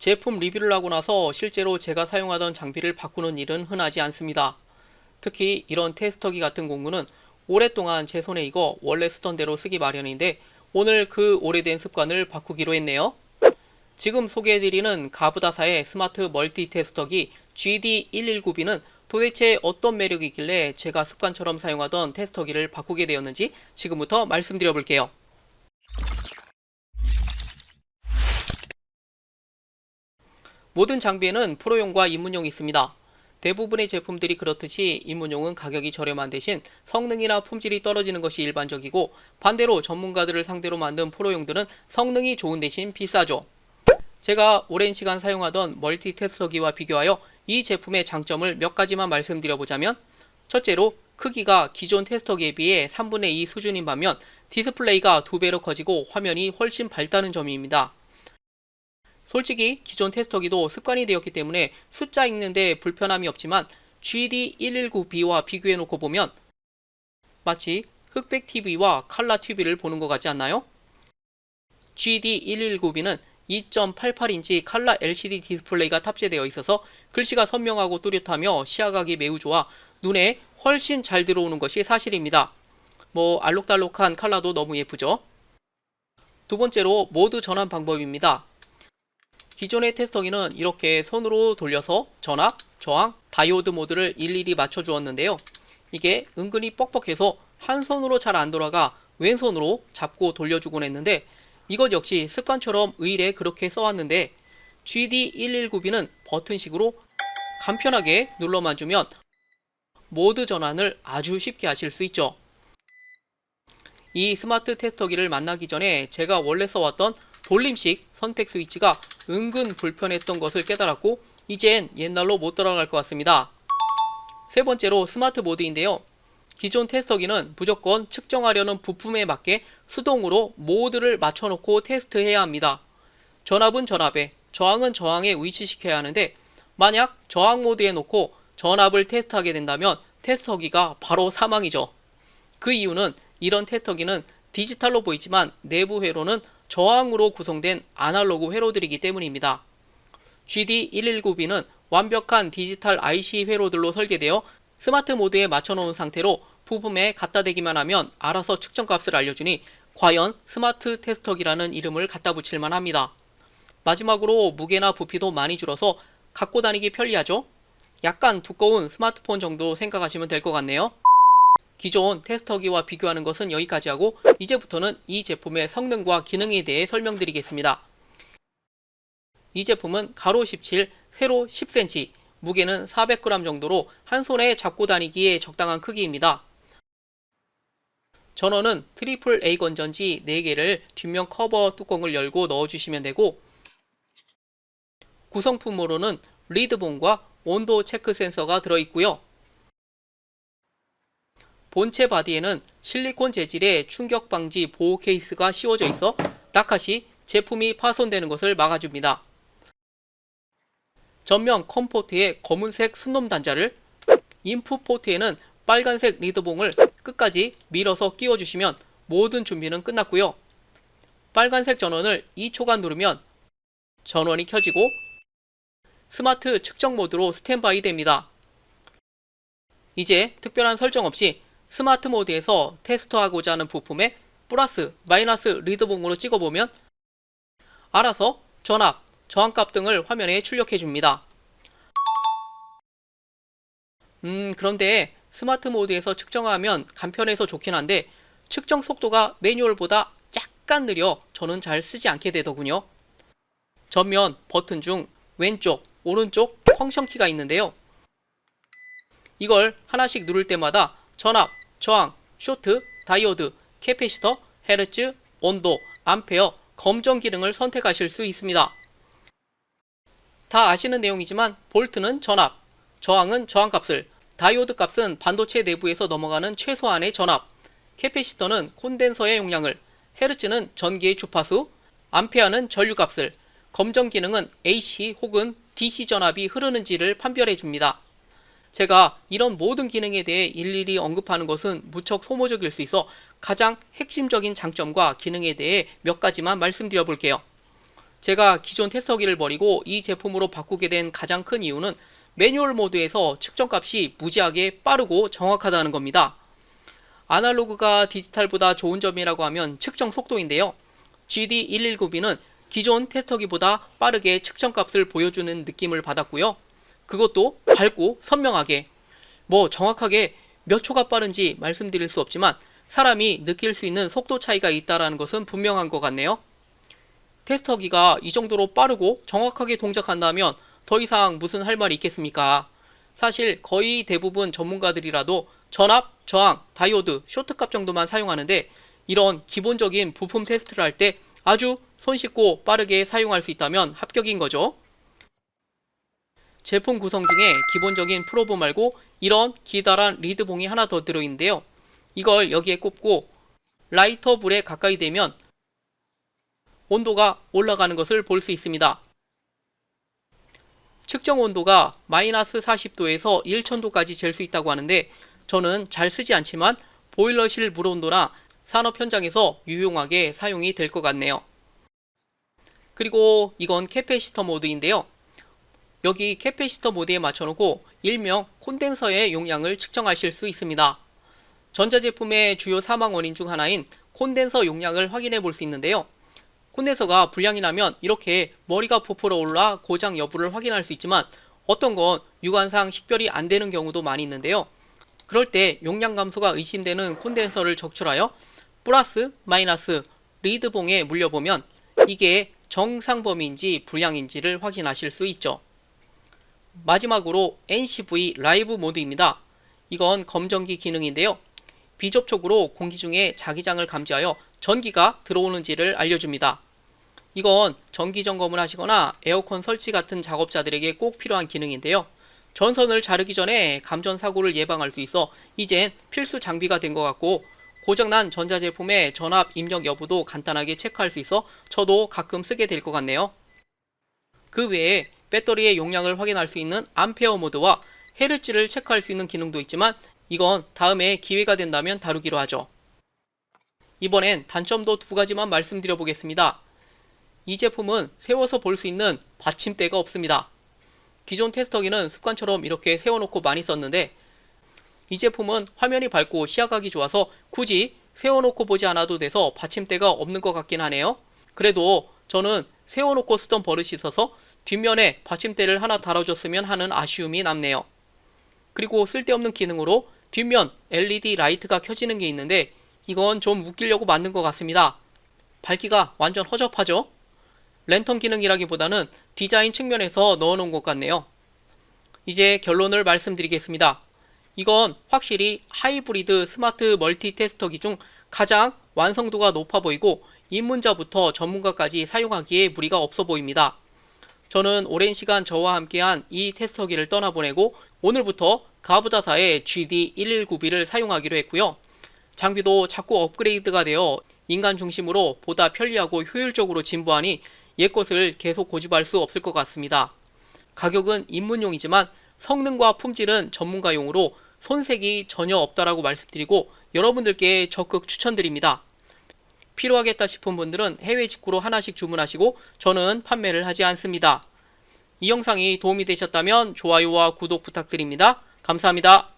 제품 리뷰를 하고 나서 실제로 제가 사용하던 장비를 바꾸는 일은 흔하지 않습니다. 특히 이런 테스터기 같은 공구는 오랫동안 제 손에 익어 원래 쓰던 대로 쓰기 마련인데 오늘 그 오래된 습관을 바꾸기로 했네요. 지금 소개해드리는 가브다사의 스마트 멀티 테스터기 GD119B는 도대체 어떤 매력이 있길래 제가 습관처럼 사용하던 테스터기를 바꾸게 되었는지 지금부터 말씀드려 볼게요. 모든 장비에는 프로용과 입문용이 있습니다. 대부분의 제품들이 그렇듯이 입문용은 가격이 저렴한 대신 성능이나 품질이 떨어지는 것이 일반적이고, 반대로 전문가들을 상대로 만든 프로용들은 성능이 좋은 대신 비싸죠. 제가 오랜 시간 사용하던 멀티 테스터기와 비교하여 이 제품의 장점을 몇 가지만 말씀드려보자면, 첫째로 크기가 기존 테스터기에 비해 3분의 2 수준인 반면 디스플레이가 2배로 커지고 화면이 훨씬 밝다는 점입니다. 솔직히 기존 테스터기도 습관이 되었기 때문에 숫자 읽는데 불편함이 없지만 GD119B와 비교해놓고 보면 마치 흑백 TV와 칼라 TV를 보는 것 같지 않나요? GD119B는 2.88인치 칼라 LCD 디스플레이가 탑재되어 있어서 글씨가 선명하고 또렷하며 시야각이 매우 좋아 눈에 훨씬 잘 들어오는 것이 사실입니다. 알록달록한 칼라도 너무 예쁘죠? 두 번째로 모드 전환 방법입니다. 기존의 테스터기는 이렇게 손으로 돌려서 전압, 저항, 다이오드 모드를 일일이 맞춰주었는데요. 이게 은근히 뻑뻑해서 한 손으로 잘 안 돌아가 왼손으로 잡고 돌려주곤 했는데, 이것 역시 습관처럼 의뢰 그렇게 써왔는데 GD119B는 버튼식으로 간편하게 눌러만 주면 모드 전환을 아주 쉽게 하실 수 있죠. 이 스마트 테스터기를 만나기 전에 제가 원래 써왔던 돌림식 선택 스위치가 은근 불편했던 것을 깨달았고, 이젠 옛날로 못 돌아갈 것 같습니다. 세 번째로 스마트 모드인데요. 기존 테스터기는 무조건 측정하려는 부품에 맞게 수동으로 모드를 맞춰놓고 테스트해야 합니다. 전압은 전압에, 저항은 저항에 위치시켜야 하는데, 만약 저항 모드에 놓고 전압을 테스트하게 된다면 테스터기가 바로 사망이죠. 그 이유는 이런 테스터기는 디지털로 보이지만 내부 회로는 저항으로 구성된 아날로그 회로들이기 때문입니다. GD119B는 완벽한 디지털 IC 회로들로 설계되어 스마트 모드에 맞춰놓은 상태로 부품에 갖다 대기만 하면 알아서 측정값을 알려주니 과연 스마트 테스터기라는 이름을 갖다 붙일만 합니다. 마지막으로 무게나 부피도 많이 줄어서 갖고 다니기 편리하죠? 약간 두꺼운 스마트폰 정도 생각하시면 될 것 같네요. 기존 테스터기와 비교하는 것은 여기까지 하고, 이제부터는 이 제품의 성능과 기능에 대해 설명드리겠습니다. 이 제품은 가로 17, 세로 10cm, 무게는 400g 정도로 한 손에 잡고 다니기에 적당한 크기입니다. 전원은 트리플 A 건전지 4개를 뒷면 커버 뚜껑을 열고 넣어주시면 되고, 구성품으로는 리드봉과 온도 체크 센서가 들어있고요. 본체 바디에는 실리콘 재질의 충격 방지 보호 케이스가 씌워져 있어 낙하시 제품이 파손되는 것을 막아줍니다. 전면 컴포트에 검은색 순놈 단자를, 인풋 포트에는 빨간색 리드봉을 끝까지 밀어서 끼워주시면 모든 준비는 끝났고요. 빨간색 전원을 2초간 누르면 전원이 켜지고 스마트 측정 모드로 스탠바이 됩니다. 이제 특별한 설정 없이 스마트 모드에서 테스트하고자 하는 부품에 플러스, 마이너스 리드봉으로 찍어보면 알아서 전압, 저항값 등을 화면에 출력해 줍니다. 그런데 스마트 모드에서 측정하면 간편해서 좋긴 한데 측정 속도가 매뉴얼보다 약간 느려 저는 잘 쓰지 않게 되더군요. 전면 버튼 중 왼쪽, 오른쪽 펑션키가 있는데요. 이걸 하나씩 누를 때마다 전압, 저항, 쇼트, 다이오드, 캐패시터, 헤르츠, 온도, 암페어, 검정 기능을 선택하실 수 있습니다. 다 아시는 내용이지만 볼트는 전압, 저항은 저항값을, 다이오드 값은 반도체 내부에서 넘어가는 최소한의 전압, 캐패시터는 콘덴서의 용량을, 헤르츠는 전기의 주파수, 암페어는 전류값을, 검정 기능은 AC 혹은 DC 전압이 흐르는지를 판별해 줍니다. 제가 이런 모든 기능에 대해 일일이 언급하는 것은 무척 소모적일 수 있어 가장 핵심적인 장점과 기능에 대해 몇 가지만 말씀드려 볼게요. 제가 기존 테스터기를 버리고 이 제품으로 바꾸게 된 가장 큰 이유는 매뉴얼 모드에서 측정값이 무지하게 빠르고 정확하다는 겁니다. 아날로그가 디지털보다 좋은 점이라고 하면 측정 속도인데요. GD119B는 기존 테스터기보다 빠르게 측정값을 보여주는 느낌을 받았고요. 그것도 밝고 선명하게, 정확하게 몇 초가 빠른지 말씀드릴 수 없지만 사람이 느낄 수 있는 속도 차이가 있다는 것은 분명한 것 같네요. 테스터기가 이 정도로 빠르고 정확하게 동작한다면 더 이상 무슨 할 말이 있겠습니까? 사실 거의 대부분 전문가들이라도 전압, 저항, 다이오드, 쇼트값 정도만 사용하는데 이런 기본적인 부품 테스트를 할 때 아주 손쉽고 빠르게 사용할 수 있다면 합격인 거죠. 제품 구성 중에 기본적인 프로브 말고 이런 기다란 리드봉이 하나 더 들어있는데요. 이걸 여기에 꼽고 라이터 불에 가까이 대면 온도가 올라가는 것을 볼 수 있습니다. 측정 온도가 마이너스 40도에서 1000도까지 잴 수 있다고 하는데 저는 잘 쓰지 않지만 보일러실 물 온도나 산업 현장에서 유용하게 사용이 될 것 같네요. 그리고 이건 캐패시터 모드인데요. 여기 캐패시터 모드에 맞춰놓고 일명 콘덴서의 용량을 측정하실 수 있습니다. 전자제품의 주요 사망 원인 중 하나인 콘덴서 용량을 확인해 볼 수 있는데요. 콘덴서가 불량이 나면 이렇게 머리가 부풀어 올라 고장 여부를 확인할 수 있지만 어떤 건 육안상 식별이 안 되는 경우도 많이 있는데요. 그럴 때 용량 감소가 의심되는 콘덴서를 적출하여 플러스, 마이너스, 리드봉에 물려보면 이게 정상 범위인지 불량인지를 확인하실 수 있죠. 마지막으로 NCV 라이브 모드입니다. 이건 검전기 기능인데요. 비접촉으로 공기 중에 자기장을 감지하여 전기가 들어오는지를 알려줍니다. 이건 전기 점검을 하시거나 에어컨 설치 같은 작업자들에게 꼭 필요한 기능인데요. 전선을 자르기 전에 감전 사고를 예방할 수 있어 이젠 필수 장비가 된 것 같고 고장난 전자제품의 전압 입력 여부도 간단하게 체크할 수 있어 저도 가끔 쓰게 될 것 같네요. 그 외에 배터리의 용량을 확인할 수 있는 암페어 모드와 헤르츠를 체크할 수 있는 기능도 있지만 이건 다음에 기회가 된다면 다루기로 하죠. 이번엔 단점도 두 가지만 말씀드려 보겠습니다. 이 제품은 세워서 볼 수 있는 받침대가 없습니다. 기존 테스터기는 습관처럼 이렇게 세워놓고 많이 썼는데 이 제품은 화면이 밝고 시야각이 좋아서 굳이 세워놓고 보지 않아도 돼서 받침대가 없는 것 같긴 하네요. 그래도 저는 세워놓고 쓰던 버릇이 있어서 뒷면에 받침대를 하나 달아줬으면 하는 아쉬움이 남네요. 그리고 쓸데없는 기능으로 뒷면 LED 라이트가 켜지는 게 있는데 이건 좀 웃기려고 만든 것 같습니다. 밝기가 완전 허접하죠? 랜턴 기능이라기보다는 디자인 측면에서 넣어놓은 것 같네요. 이제 결론을 말씀드리겠습니다. 이건 확실히 하이브리드 스마트 멀티 테스터기 중 가장 완성도가 높아 보이고 입문자부터 전문가까지 사용하기에 무리가 없어 보입니다. 저는 오랜 시간 저와 함께한 이 테스터기를 떠나보내고 오늘부터 가부다사의 GD119B를 사용하기로 했고요. 장비도 자꾸 업그레이드가 되어 인간 중심으로 보다 편리하고 효율적으로 진보하니 옛 것을 계속 고집할 수 없을 것 같습니다. 가격은 입문용이지만 성능과 품질은 전문가용으로 손색이 전혀 없다라고 말씀드리고 여러분들께 적극 추천드립니다. 필요하겠다 싶은 분들은 해외 직구로 하나씩 주문하시고 저는 판매를 하지 않습니다. 이 영상이 도움이 되셨다면 좋아요와 구독 부탁드립니다. 감사합니다.